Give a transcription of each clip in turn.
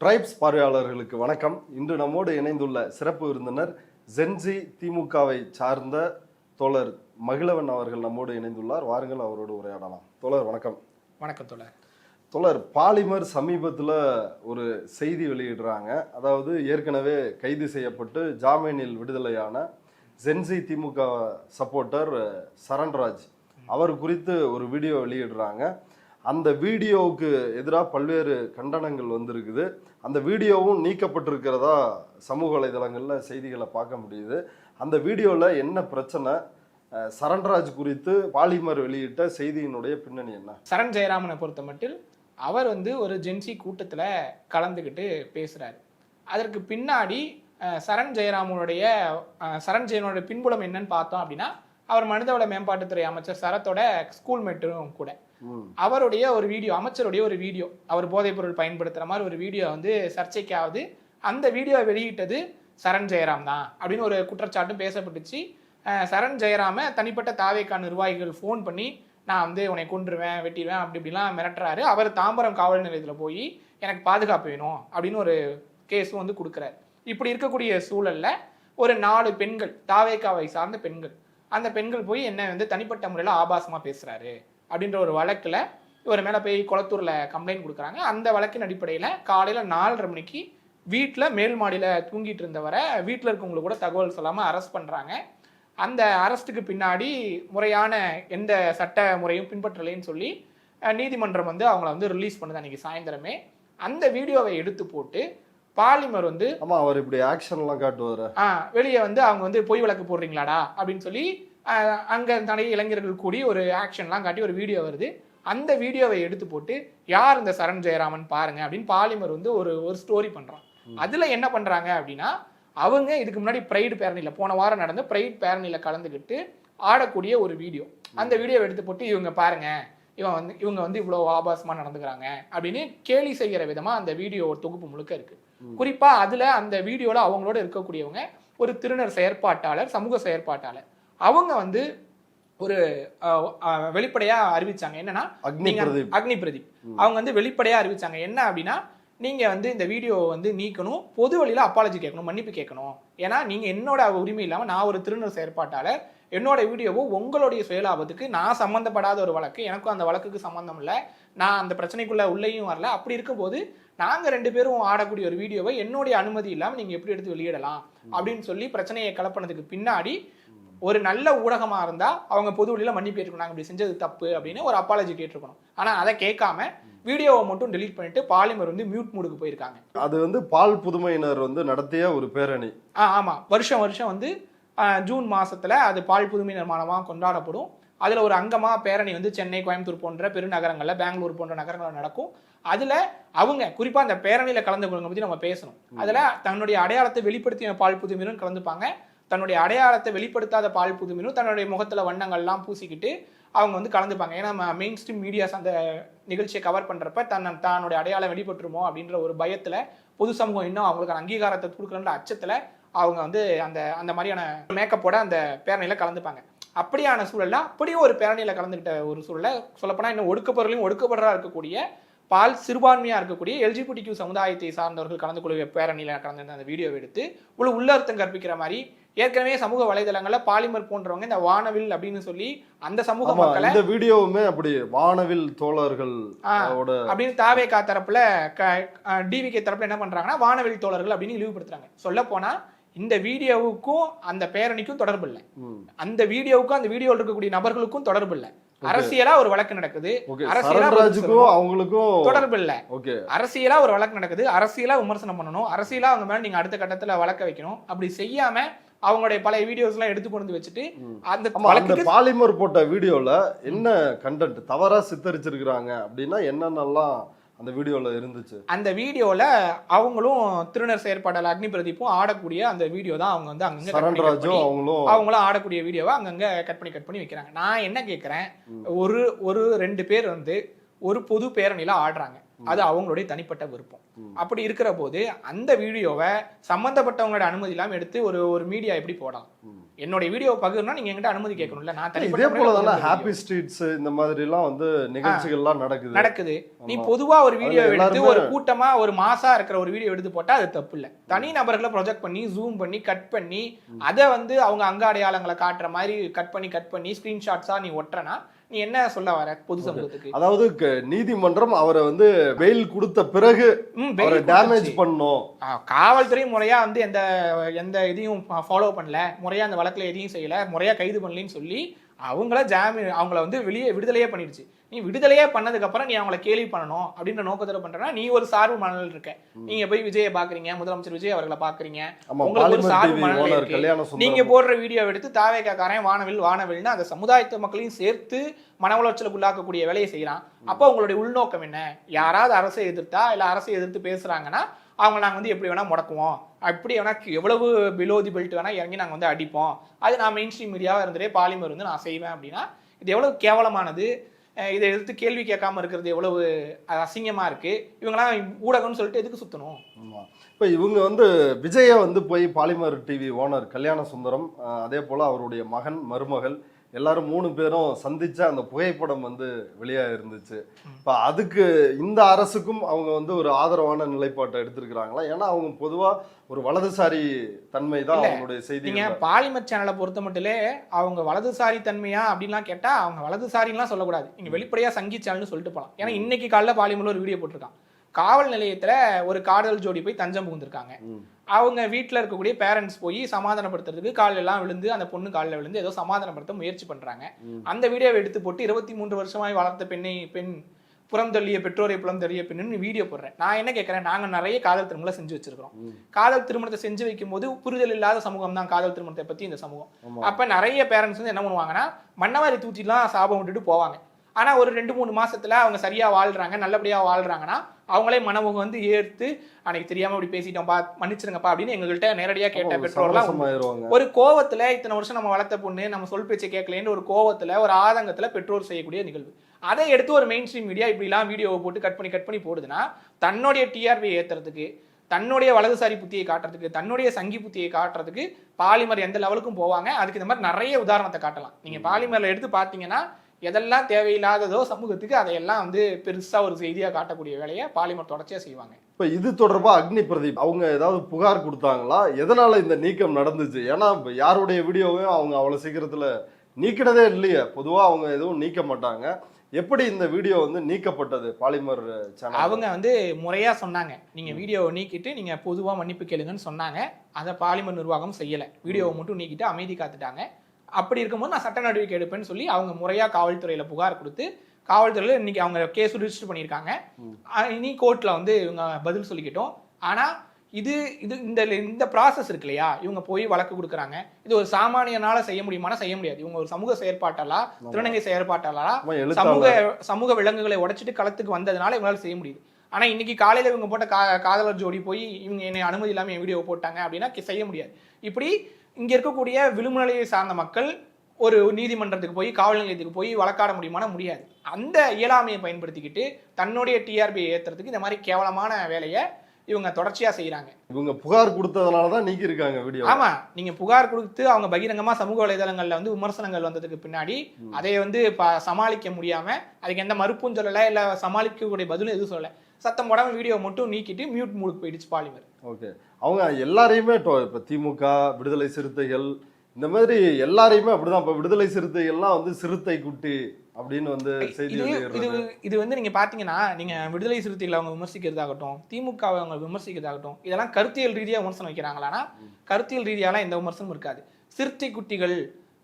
Tribes பார்வையாளர்களுக்கு வணக்கம். இன்று நம்மோடு இணைந்துள்ள சிறப்பு விருந்தினர் ஜென்சி திமுகவை சார்ந்த தோழர் மகிழவன் அவர்கள் நம்மோடு இணைந்துள்ளார். வாருங்கள் அவரோடு உரையாடலாம். தோழர் வணக்கம். வணக்கம் தோழர். தோழர், பாலிமர் சமீபத்தில் ஒரு செய்தி வெளியிடுறாங்க. அதாவது ஏற்கனவே கைது செய்யப்பட்டு ஜாமீனில் விடுதலையான ஜென்சி திமுக சப்போர்ட்டர் சரண்ராஜ் அவர் குறித்து ஒரு வீடியோ வெளியிடுறாங்க. அந்த வீடியோவுக்கு எதிராக பல்வேறு கண்டனங்கள் வந்திருக்குது. அந்த வீடியோவும் நீக்கப்பட்டிருக்கிறதா சமூக வலைதளங்களில் செய்திகளை பார்க்க முடியுது. அந்த வீடியோவில் என்ன பிரச்சனை, சரண்ராஜ் குறித்து பாலிமர் வெளியிட்ட செய்தியினுடைய பின்னணி என்ன? சரண் ஜெயராமனை பொறுத்த மட்டும் அவர் ஒரு ஜென்சி கூட்டத்தில் கலந்துக்கிட்டு பேசுகிறாரு. அதற்கு பின்னாடி சரண் ஜெயராமனுடைய பின்புலம் என்னன்னு பார்த்தோம் அப்படின்னா, அவர் மனிதவள மேம்பாட்டுத்துறை அமைச்சர் சரத்தோட ஸ்கூல்மேட்டும் கூட. அவருடைய ஒரு வீடியோ, அமைச்சருடைய ஒரு வீடியோ, அவர் போதைப் பொருள் பயன்படுத்துகிற மாதிரி ஒரு வீடியோ சர்ச்சைக்காவது அந்த வீடியோவை வெளியிட்டது சரண் ஜெயராம் தான் அப்படின்னு ஒரு குற்றச்சாட்டும் பேசப்பட்டுச்சு. சரண் ஜெயராம தனிப்பட்ட தாவேகா நிர்வாகிகள் ஃபோன் பண்ணி நான் உன்னை கொன்றுவேன், வெட்டிடுவேன் அப்படி இப்படிலாம் மிரட்டுறாரு. அவர் தாம்பரம் காவல் நிலையத்தில் போய் எனக்கு பாதுகாப்பு வேணும் அப்படின்னு ஒரு கேஸும் கொடுக்குறாரு. இப்படி இருக்கக்கூடிய சூழல்ல ஒரு 4 பெண்கள், தாவேகாவை சார்ந்த பெண்கள், அந்த பெண்கள் போய் என்ன தனிப்பட்ட முறையில் ஆபாசமாக பேசுறாரு அப்படின்ற ஒரு வழக்கில் இவர் மேலே போய் குளத்தூரில் கம்ப்ளைண்ட் கொடுக்குறாங்க. அந்த வழக்கின் அடிப்படையில் காலையில் 4:30 மணிக்கு வீட்டில் மேல் மாடியில் தூங்கிட்டு இருந்தவரை வீட்டில் இருக்கவங்களை கூட தகவல் சொல்லாமல் அரெஸ்ட் பண்ணுறாங்க. அந்த அரெஸ்ட்டுக்கு பின்னாடி முறையான எந்த சட்ட முறையும் பின்பற்றலைன்னு சொல்லி நீதிமன்றம் அவங்கள ரிலீஸ் பண்ணுது அன்றைக்கி சாயந்தரமே. அந்த வீடியோவை எடுத்து போட்டு பாலிமர் அவர் இப்படி ஆக்ஷன்லாம் காட்டுவார். வெளியே அவங்க பொய் வழக்கு போடுறீங்களாடா அப்படின்னு சொல்லி அங்கே நிறைய இளைஞர்கள் கூடி ஒரு ஆக்ஷன்லாம் காட்டி ஒரு வீடியோ வருது. அந்த வீடியோவை எடுத்து போட்டு யார் இந்த சரண் ஜெயராமன் பாருங்க அப்படின்னு பாலிமர் ஒரு ஸ்டோரி பண்ணுறான். அதில் என்ன பண்ணுறாங்க அப்படின்னா, அவங்க இதுக்கு முன்னாடி பிரைட் பேரணியில் போன வாரம் நடந்த பிரைட் பேரணியில் கலந்துக்கிட்டு ஆடக்கூடிய ஒரு வீடியோ, அந்த வீடியோவை எடுத்து போட்டு இவங்க பாருங்க, இவங்க இவ்வளோ ஆபாசமாக நடந்துக்கிறாங்க அப்படின்னு கேலி செய்கிற விதமாக அந்த வீடியோ தொகுப்பு முழுக்க இருக்கு. குறிப்பாக அதில் அந்த வீடியோவில் அவங்களோட இருக்கக்கூடியவங்க ஒரு திருநர் செயற்பாட்டாளர், சமூக செயற்பாட்டாளர். அவங்க ஒரு வெளிப்படையா அறிவிச்சாங்க என்னன்னா, அக்னி பிரதீப் அவங்க வெளிப்படையா அறிவிச்சாங்க என்ன அப்படின்னா, நீங்க இந்த வீடியோ நீக்கணும், பொது வழியில அப்பாலஜி கேட்கணும், மன்னிப்பு கேட்கணும். ஏன்னா நீங்க என்னோட உரிமை இல்லாம நான் ஒரு திருநர் செயற்பாட்டாளர், என்னோட வீடியோவோ உங்களுடைய சுயலாபத்துக்கு நான் சம்மந்தப்படாத ஒரு வழக்கு, எனக்கும் அந்த வழக்குக்கு சம்மந்தம் இல்லை, நான் அந்த பிரச்சனைக்குள்ள உள்ளேயும் வரல. அப்படி இருக்கும்போது நாங்கள் 2 பேரும் ஆடக்கூடிய ஒரு வீடியோவை என்னுடைய அனுமதி இல்லாமல் நீங்கள் எப்படி எடுத்து வெளியிடலாம் அப்படின்னு சொல்லி பிரச்சனையை கலப்பினதுக்கு பின்னாடி ஒரு நல்ல ஊடகமாக இருந்தால் அவங்க பொது வழியில் மன்னிப்பு ஏற்றுக்கணும், நாங்கள் இப்படி செஞ்சது தப்பு அப்படின்னு ஒரு அப்பாலஜி கேட்டிருக்கணும். ஆனால் அதை கேட்காம வீடியோவை மட்டும் டெலீட் பண்ணிட்டு பாலிமர் மியூட் மூடுக்கு போயிருக்காங்க. அது பால் புதுமையினர் நடத்திய ஒரு பேரணி. ஆமாம், வருஷம் ஜூன் மாசத்துல அது பால் புதுமையினர் மாதமாக கொண்டாடப்படும். அதில் ஒரு அங்கமாக பேரணி சென்னை, கோயம்புத்தூர் போன்ற பெருநகரங்களில், பெங்களூர் போன்ற நகரங்களில் நடக்கும். அதில் அவங்க குறிப்பாக அந்த பேரணியில் கலந்து கொள்ளுங்க பற்றி நம்ம பேசணும். அதில் தன்னுடைய அடையாளத்தை வெளிப்படுத்திய பால் புதுமையினரும் கலந்துப்பாங்க, தன்னுடைய அடையாளத்தை வெளிப்படுத்தாத பால் புதுமையினரும் தன்னுடைய முகத்தில் வண்ணங்கள்லாம் பூசிக்கிட்டு அவங்க கலந்துப்பாங்க. ஏன்னா மெயின் ஸ்ட்ரீம் மீடியாஸ் அந்த நிகழ்ச்சியை கவர் பண்ணுறப்ப தன்னுடைய அடையாளம் வெளிப்பட்டுருமோ அப்படின்ற ஒரு பயத்தில் பொது சமூகம் இன்னும் அவங்களுக்கு அங்கீகாரத்தை கொடுக்குறன்ற அச்சத்தில் அவங்க அந்த மாதிரியான மேக்கப்போட அந்த பேரணியில் கலந்துப்பாங்க. அப்படியான சூழல்ல அப்படியே ஒரு பேரணியில் கலந்துக்கிட்ட ஒரு சூழலை சொல்லப்போனால் இன்னும் ஒடுக்கப்படுறா இருக்கக்கூடிய பால் சிறுபான்மையாக இருக்கக்கூடிய LGBTQ சமுதாயத்தை சார்ந்தவர்கள் கலந்து கொள்ளும் பேரணியில் கலந்து அந்த வீடியோவை எடுத்து உள்ளர்த்தம் கற்பிக்கிற மாதிரி ஏற்கனவே சமூக வலைதளங்களில் பாலிமர் போன்றவங்க இந்த வானவில் அப்படின்னு சொல்லி அந்த சமூக மக்களை இந்த வீடியோவுமே அப்படி வானவில் தோழர்கள் அப்படின்னு தாவேகா தரப்புல DVK தரப்புல என்ன பண்றாங்கன்னா வானவில் தோழர்கள் அப்படின்னு இழிவுபடுத்துறாங்க. சொல்ல போனா இந்த வீடியோவுக்கும் அந்த பேரணிக்கும் தொடர்பு இல்லை, அந்த வீடியோவுக்கும் அந்த வீடியோவில் இருக்கக்கூடிய நபர்களுக்கும் தொடர்பு இல்லை. அரசியலா ஒரு வழக்கு நடக்குது, அவங்களுக்கும் தொடர்பு இல்ல. அரசியலா ஒரு வழக்கு நடக்குது, அரசியலா விமர்சனம் பண்ணணும், அரசியலா அவங்க மேல நீங்க அடுத்த கட்டத்துல வழக்க வைக்கணும். அப்படி செய்யாம அவங்களுடைய பழைய வீடியோஸ் எல்லாம் எடுத்து கொண்டு வச்சுட்டு அந்த பாலிமர் போட்ட வீடியோல என்ன கண்டென்ட் தவறா சித்தரிச்சிருக்காங்க அப்படின்னா என்னென்னலாம் அந்த வீடியோல இருந்துச்சு? அந்த வீடியோல அவங்களும் திருநர் செயற்பாட்டாளர் அக்னி பிரதீப்பும் ஆடக்கூடிய அந்த வீடியோ தான் அவங்க அங்கங்க அவங்களும் ஆடக்கூடிய வீடியோவை அங்கங்க கட் பண்ணி வைக்கிறாங்க. நான் என்ன கேட்கிறேன், ஒரு 2 பேர் ஒரு பொது பேரணியில ஆடுறாங்க, அது அவங்களுடைய தனிப்பட்ட விருப்பம். அப்படி இருக்கிற போது அந்த வீடியோவை சம்பந்தப்பட்டவங்களோட அனுமதி இல்லாம எடுத்து ஒரு மீடியா எப்படி போடலாம்? என்னுடைய வீடியோ பகிர்னா நீங்க என்கிட்ட அனுமதி கேட்கணும்ல. நான் தனிப்பட்ட இதே முறையில போலதானே பகிர்ற ஹாப்பி video. ஸ்ட்ரீட்ஸ் இந்த மாதிரி எல்லாம் வந்து நிகழ்ச்சிகள்லாம் நடக்குது. நீ ஆமா. பொதுவா ஒரு வீடியோ அதுல எடுத்து எல்லாருமே ஒரு கூட்டமா ஒரு மாசா இருக்கிற ஒரு வீடியோ எடுத்து போட்டா அது தப்பு இல்ல. தனி நபர்களை ப்ரொஜெக்ட் பண்ணி ஜூம் பண்ணி கட் பண்ணி அதை வந்து அவங்க அங்க அடையாளங்களை காட்டுற மாதிரி கட் பண்ணி ஸ்கிரீன்ஷாட்ஸா நீ ஒட்டுறனா நீ என்ன சொல்ல வர பொது சமூகத்துக்கு? அதாவது நீதிமன்றம் அவரை வந்து பெயில் கொடுத்த பிறகு அவரை டேமேஜ் பண்ணோம். காவல்துறை முறையா வந்து எந்த எந்த இதையும் ஃபாலோ பண்ணல, முறையா அந்த வழக்குல எதையும் செய்யல, முறையா கைது பண்ணலன்னு சொல்லி அவங்கள அவங்கள வந்து விடுதலையே பண்ணிடுச்சு. நீ விடுதலையே பண்ணதுக்கு அப்புறம் நீ அவங்கள கேள்வி பண்ணணும் அப்படின்ற நோக்கத்துல பண்றனா நீ ஒரு சார்பு மனநிலை இருக்க. நீங்க போய் விஜயை பாக்குறீங்க, முதலமைச்சர் விஜய் அவர்களை பாக்குறீங்க, உங்களுக்கு ஒரு சார்பு மனநிலை இருக்கு. நீங்க போடுற வீடியோ எடுத்து தாவேக்காரன் வானவில்னு அந்த சமுதாயத்து மக்களையும் சேர்த்து மன உளைச்சலுக்கு உள்ளாக்கக்கூடிய வேலையை செய்யறான். அப்போ உங்களுடைய உள்நோக்கம் என்ன? யாராவது அரசை எதிர்த்தா இல்ல அரசை எதிர்த்து பேசுறாங்கன்னா அவங்க நாங்கள் வந்து எப்படி வேணால் முடக்குவோம், அப்படி வேணால் எவ்வளவு பிலோ தி பெல்ட் வேணால் இறங்கி நாங்கள் வந்து அடிப்போம், அது நான் மெயின் ஸ்ட்ரீம் மீடியாவாக இருந்துட்டே பாலிமர் வந்து நான் செய்வேன் அப்படின்னா இது எவ்வளவு கேவலமானது. இதை எதிர்த்து கேள்வி கேட்காம இருக்கிறது எவ்வளவு அசிங்கமாக இருக்குது. இவங்களாம் ஊடகம்னு சொல்லிட்டு எதுக்கு சுற்றணும்? இப்போ இவங்க வந்து விஜயை வந்து போய் polymer TV owner Kalyana Sundaram, அதே போல் அவருடைய மகன் மருமகள் எல்லாரும் 3 பேரும் சந்திச்ச அந்த புகைப்படம் வந்து வெளியாக இருந்துச்சு. இப்போ அதுக்கு இந்த அரசுக்கும் அவங்க வந்து ஒரு ஆதரவான நிலைப்பாட்டை எடுத்திருக்கிறாங்களா? ஏன்னா அவங்க பொதுவாக ஒரு வலதுசாரி தன்மை தான் அவங்களுடைய செய்தி. நீங்கள் பாலிமர் சேனலை பொறுத்த மட்டும் அவங்க வலதுசாரி தன்மையா அப்படின்லாம் கேட்டால் அவங்க வலதுசாரின்லாம் சொல்லக்கூடாது. நீங்கள் வெளிப்படையாக சங்கி சேனல்னு சொல்லிட்டு போகலாம். ஏன்னா இன்னைக்கு காலைல பாலிமரில் ஒரு வீடியோ போட்டிருக்கான். காவல் நிலையத்துல ஒரு காதல் ஜோடி போய் தஞ்சம் புகுந்திருக்காங்க. அவங்க வீட்டில் இருக்கக்கூடிய பேரண்ட்ஸ் போய் சமாதானப்படுத்துறதுக்கு காலில் எல்லாம் விழுந்து அந்த பொண்ணு காலில் விழுந்து ஏதோ சமாதானப்படுத்த முயற்சி பண்றாங்க. அந்த வீடியோவை எடுத்து போட்டு 23 வருஷமாய் வளர்த்த பெண் புறம் தள்ளிய பெற்றோரை புறம் தள்ளிய பெண்ணுன்னு வீடியோ போடுறேன். நான் என்ன கேட்கறேன், நாங்க நிறைய காதல் திருமணத்தை செஞ்சு வச்சிருக்கிறோம். காதல் திருமணத்தை செஞ்சு வைக்கும் போது புரிதல் இல்லாத சமூகம் தான் காதல் திருமணத்தை பத்தி இந்த சமூகம். அப்ப நிறைய பேரண்ட்ஸ் வந்து என்ன பண்ணுவாங்கன்னா மண்ணவாரி தூத்திலாம் சாபம் விட்டுட்டு போவாங்க. ஆனா ஒரு 2-3 மாசத்துல அவங்க சரியா வாழ்றாங்க, நல்லபடியா வாழ்றாங்கன்னா அவங்களே மனமுகம் வந்து ஏற்று அன்னைக்கு தெரியாம இப்படி பேசிட்டோம்ப்பா மன்னிச்சிருங்கப்பா அப்படின்னு எங்கள்கிட்ட நேரடியா கேட்ட பெற்றோர்லாம் ஒரு கோவத்துல இத்தனை வருஷம் நம்ம வளர்த்த பொண்ணு நம்ம சொல் பேச்சை கேட்கலன்னு ஒரு கோவத்துல ஒரு ஆதங்கத்துல பெற்றோர் செய்யக்கூடிய நிகழ்வு. அதை எடுத்து ஒரு மெயின் ஸ்ட்ரீம் மீடியா இப்படிலாம் வீடியோவை போட்டு கட் பண்ணி போடுதுன்னா தன்னுடைய டிஆர்பி ஏத்துறதுக்கு, தன்னுடைய வலதுசாரி புத்தியை காட்டுறதுக்கு, தன்னுடைய சங்கி புத்தியை காட்டுறதுக்கு பாலிமர் எந்த லெவலுக்கும் போவாங்க. அதுக்கு இந்த மாதிரி நிறைய உதாரணத்தை காட்டலாம். நீங்க பாலிமர்ல எடுத்து பாத்தீங்கன்னா எதெல்லாம் தேவையில்லாததோ சமூகத்துக்கு அதையெல்லாம் வந்து பெருசா ஒரு செய்தியா காட்டக்கூடிய வேலையை பாலிமர் தொடர்ச்சியா செய்வாங்க. இப்ப இது தொடர்பா அக்னி பிரதீப் அவங்க ஏதாவது புகார் கொடுத்தாங்களா? எதனால இந்த நீக்கம் நடந்துச்சு? ஏன்னா யாருடைய வீடியோவையும் அவங்க அவ்வளவு சீக்கிரத்துல நீக்கினதே இல்லையே. பொதுவா அவங்க எதுவும் நீக்க மாட்டாங்க. எப்படி இந்த வீடியோ வந்து நீக்கப்பட்டது பாலிமர் சேனல்? அவங்க வந்து முறையா சொன்னாங்க, நீங்க வீடியோவை நீக்கிட்டு நீங்க பொதுவா மன்னிப்பு கேளுங்கன்னு சொன்னாங்க. அதை பாலிமர் நிர்வாகம் செய்யல. வீடியோவை மட்டும் நீக்கிட்டு அமைதி காத்துட்டாங்க. அப்படி இருக்கும்போது நான் சட்ட நடவடிக்கை எடுப்பேன்னு சொல்லி அவங்க முறையா காவல்துறையில புகார் கொடுத்து காவல்துறையில இன்னைக்கு அவங்க கேஸ் ரிஜிஸ்டர் பண்ணியிருக்காங்க. இனி கோர்ட்ல வந்து இவங்க பதில் சொல்லிக்கிட்டோம். ஆனா இது இந்த ப்ராசஸ் இருக்கு இல்லையா, இவங்க போய் வழக்கு கொடுக்குறாங்க. இது ஒரு சாமானியனால செய்ய முடியுமானா செய்ய முடியாது. இவங்க ஒரு சமூக செயற்பாட்டாளா, திருநங்கை செயற்பாட்டாளா, சமூக விலங்குகளை உடைச்சிட்டு களத்துக்கு வந்ததுனால இவங்களால செய்ய முடியுது. ஆனா இன்னைக்கு காலையில இவங்க போட்ட காதலர் ஜோடி போய் இவங்க என்னை அனுமதி இல்லாம என் வீடியோ போட்டாங்க அப்படின்னா செய்ய முடியாது. இப்படி இங்க இருக்கக்கூடிய விளிம்புநிலையை சார்ந்த மக்கள் ஒரு நீதிமன்றத்துக்கு போய் காவல் நிலையத்துக்கு போய் வழக்காட முடியுமானா முடியாது. அந்த இயலாமையை பயன்படுத்திக்கிட்டு தன்னுடைய டிஆர்பியை ஏத்துறதுக்கு இந்த மாதிரி கேவலமான வேலையை இவங்க தொடர்ச்சியா செய்யறாங்க. இவங்க புகார் கொடுத்ததுனாலதான் நீக்கி இருக்காங்க வீடியோ. ஆமா, நீங்க புகார் கொடுத்து அவங்க பகிரங்கமா சமூக வலைதளங்கள்ல வந்து விமர்சனங்கள் வந்ததுக்கு பின்னாடி அதை வந்து சமாளிக்க முடியாம அதுக்கு எந்த மறுப்பும் சொல்லல, இல்ல சமாளிக்கக்கூடிய பதிலும் எதுவும் சொல்லல, சத்தம் போடாம வீடியோ மட்டும் நீக்கிட்டு மியூட் மூடுக்கு போயிடுச்சு பாலிமர். ஓகே, அவங்க எல்லாரையுமே இப்ப திமுக, விடுதலை சிறுத்தைகள் இந்த மாதிரி எல்லாரையுமே அப்படிதான். இப்ப விடுதலை சிறுத்தைகள்லாம் வந்து சிறுத்தை குட்டி அப்படின்னு வந்து செய்தி இது வந்து நீங்க பாத்தீங்கன்னா நீங்க விடுதலை சிறுத்தைகளை அவங்க விமர்சிக்கிறதாகட்டும், திமுக அவங்க விமர்சிக்கிறதாகட்டும், இதெல்லாம் கருத்தியல் ரீதியா விமர்சனம் வைக்கிறாங்களான்னா கருத்தியல் ரீதியாலாம் எந்த விமர்சனமும் இருக்காது. சிறுத்தை குட்டிகள்,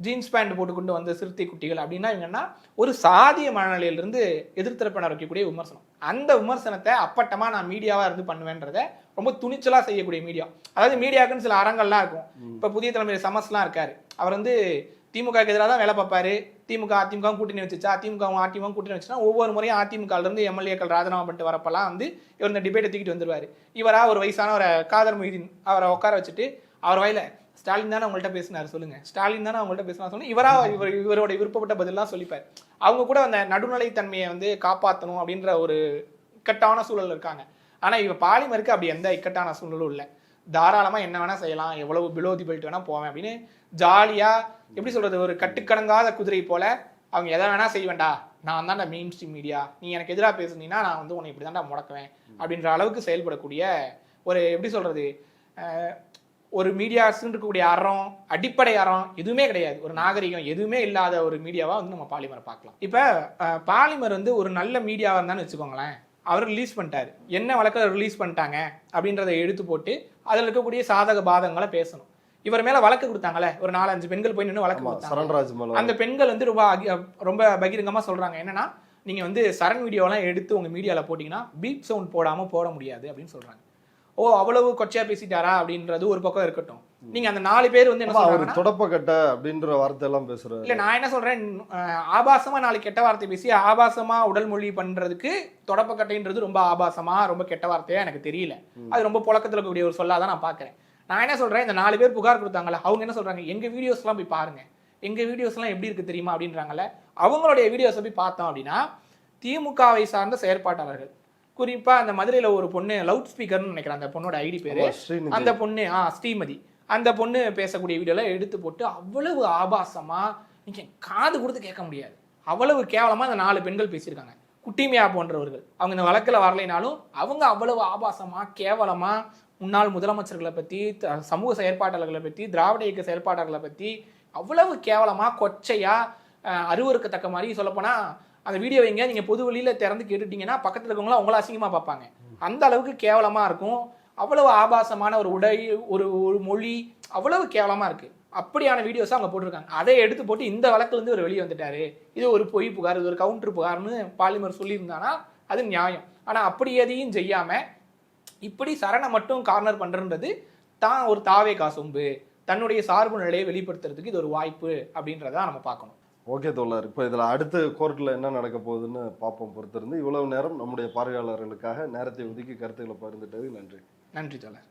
ஜீன்ஸ் பேண்ட் போட்டுக்கொண்டு வந்த சிறுத்தை குட்டிகள் அப்படின்னா இவங்கன்னா ஒரு சாதிய மனநிலையிலிருந்து எதிர்த்தரப்பினர் வைக்கக்கூடிய விமர்சனம். அந்த விமர்சனத்தை அப்பட்டமா நான் மீடியாவா இருந்து பண்ணுவேன்றத ரொம்ப துணிச்சலா செய்யக்கூடிய மீடியா. அதாவது மீடியாவுக்குன்னு சில அறங்கள்லாம் இருக்கும். இப்ப புதிய தலைமுறை சமஸ்லாம் இருக்காரு, அவர் வந்து திமுகவுக்கு எதிராக தான் வேலை பார்ப்பாரு. அதிமுக கூட்டணி வச்சுச்சா, அதிமுக கூட்டணி வச்சுன்னா ஒவ்வொரு முறையும் அதிமுக இருந்து எம்எல்ஏக்கள் ராஜினாமா பண்ணிட்டு வரப்பெல்லாம் வந்து இவர் இந்த டிபேட்டை தூக்கிட்டு வந்துருவாரு. இவரா ஒரு வயசான ஒரு காதர் மொய்தீன் அவரை உட்கார வச்சுட்டு அவர் வாயில ஸ்டாலின் தானே அவங்கள்ட்ட பேசினாரு சொல்லுங்க, ஸ்டாலின் தானே அவங்கள்ட்ட பேசினா சொல்லுங்க, இவரோட விருப்பப்பட்ட பதிலாம் சொல்லிப்பாரு. அவங்க கூட அந்த நடுநிலைத்தன்மையை வந்து காப்பாற்றணும் அப்படின்ற ஒரு இக்கட்டான சூழல் இருக்காங்க. ஆனா இவ பாலிமருக்கு அப்படி எந்த இக்கட்டான சூழலும் இல்லை. தாராளமாக என்ன வேணால் செய்யலாம், எவ்வளவு பிலோ தி பெல்ட் வேணால் போவேன் அப்படின்னு ஜாலியாக, எப்படி சொல்கிறது, ஒரு கட்டுக்கடங்காத குதிரை போல் அவங்க எதை வேணால் செய்வேண்டா, நான் தான்டா மெயின் ஸ்ட்ரீம் மீடியா, நீ எனக்கு எதிராக பேசுனீங்கன்னா நான் வந்து உன்னை இப்படி தான்டா முடக்குவேன் அப்படின்ற அளவுக்கு செயல்படக்கூடிய ஒரு, எப்படி சொல்கிறது, ஒரு மீடியாஸ்ன்னு இருக்கக்கூடிய அறம், அடிப்படை அறம் எதுவுமே கிடையாது, ஒரு நாகரிகம் எதுவுமே இல்லாத ஒரு மீடியாவாக வந்து நம்ம பாலிமரை பார்க்கலாம். இப்போ பாலிமர் வந்து ஒரு நல்ல மீடியாவாக இருந்தான்னு வச்சுக்கோங்களேன், அவர் ரிலீஸ் பண்ணிட்டாரு, என்ன வழக்கில் ரிலீஸ் பண்ணிட்டாங்க அப்படின்றத எடுத்து போட்டு அதில் இருக்கக்கூடிய சாதக பாதங்களை பேசணும். இவர் மேல வழக்கு கொடுத்தாங்களே, ஒரு 4-5 பெண்கள் போய் நின்று வழக்கு கொடுத்தாங்க. அந்த பெண்கள் வந்து ரொம்ப பகிரங்கமா சொல்றாங்க என்னன்னா, நீங்க வந்து சரண் வீடியோலாம் எடுத்து உங்க மீடியால போட்டீங்கன்னா பீப் சவுண்ட் போடாம போட முடியாது அப்படின்னு சொல்றாங்க. ஓ, அவ்வளவு கொச்சையா பேசிட்டாரா அப்படின்றது ஒரு பக்கம் இருக்கட்டும். நீங்க அந்த 4 பேர் வந்து என்ன சொல்றாங்க, தொடப்பக்கட்ட அப்படின்ற வார்த்தை எல்லாம் பேசுறாரு. இல்ல, நான் என்ன சொல்றேன், ஆபாசமா 4 கெட்ட வார்த்தை பேசி ஆபாசமா உடல் மொழி பண்றதுக்கு தொடப்பக்கட்டைன்றது ரொம்ப ஆபாசமா ரொம்ப கெட்ட வார்த்தையா எனக்கு தெரியல. அது ரொம்ப புழக்கத்துல இருக்கக்கூடிய ஒரு சொல்லாதான் நான் பாக்குறேன். நான் என்ன சொல்றேன், இந்த 4 பேர் புகார் கொடுத்தாங்கல்ல, அவங்க என்ன சொல்றாங்க, எங்க வீடியோஸ் எல்லாம் போய் பாருங்க, எங்க வீடியோஸ் எல்லாம் எப்படி இருக்கு தெரியுமா அப்படின்றாங்கல்ல. அவங்களுடைய வீடியோஸை போய் பார்த்தோம் அப்படின்னா திமுகவை சார்ந்த செயற்பாட்டாளர்கள், குறிப்பா அந்த மதுரையில ஒரு பொண்ணு லவுட் ஸ்பீக்கர்னு நினைக்கிறேன், அந்த பொண்ணோட ஐடி பேரு, அந்த பொண்ணு ஸ்ரீமதி, அந்த பொண்ணு பேசக்கூடிய வீடியோல எடுத்து போட்டு அவ்வளவு ஆபாசமா நீங்க காது கொடுத்து கேட்க முடியாது, அவ்வளவு கேவலமா அந்த 4 பெண்கள் பேசியிருக்காங்க. குட்டிமையா போன்றவர்கள் அவங்க இந்த வழக்கில் வரலைனாலும் அவங்க அவ்வளவு ஆபாசமா கேவலமா முன்னாள் முதலமைச்சர்களை பற்றி, சமூக செயற்பாட்டாளர்களை பற்றி, திராவிட இயக்க செயற்பாட்டாளர்களை பற்றி அவ்வளவு கேவலமாக கொச்சையாக அருவருக்கத்தக்க மாதிரி சொல்லப்போனால் அந்த வீடியோ எங்க நீங்கள் பொது வழியில் திறந்து கேட்டுட்டீங்கன்னா பக்கத்தில் இருக்கவங்களாம் அவங்கள அசிங்கமாக பார்ப்பாங்க. அந்த அளவுக்கு கேவலமாக இருக்கும். அவ்வளவு ஆபாசமான ஒரு உடை, ஒரு மொழி அவ்வளவு கேவலமாக இருக்குது. அப்படியான வீடியோஸை அவங்க போட்டிருக்காங்க. அதை எடுத்து போட்டு இந்த வழக்குலேருந்து ஒரு வெளியே வந்துட்டாரு, இது ஒரு பொய் புகார், இது ஒரு கவுண்டர் புகார்னு பாலிமர் சொல்லியிருந்தானா அது நியாயம். ஆனால் அப்படி எதையும் செய்யாமல் இப்படி சரணை மட்டும் கார்னர் பண்றது தான் ஒரு தாவே காசும்பு, தன்னுடைய சார்பு நிலையை வெளிப்படுத்துறதுக்கு இது ஒரு வாய்ப்பு அப்படின்றத நம்ம பார்க்கணும். ஓகே தோழர், இப்போ இதில் அடுத்த கோர்ட்டில் என்ன நடக்க போகுதுன்னு பார்ப்போம் பொறுத்திருந்து. இவ்வளவு நேரம் நம்முடைய பார்வையாளர்களுக்காக நேரத்தை ஒதுக்கி கருத்துக்களை பகிர்ந்துட்டது நன்றி. நன்றி தோழர்.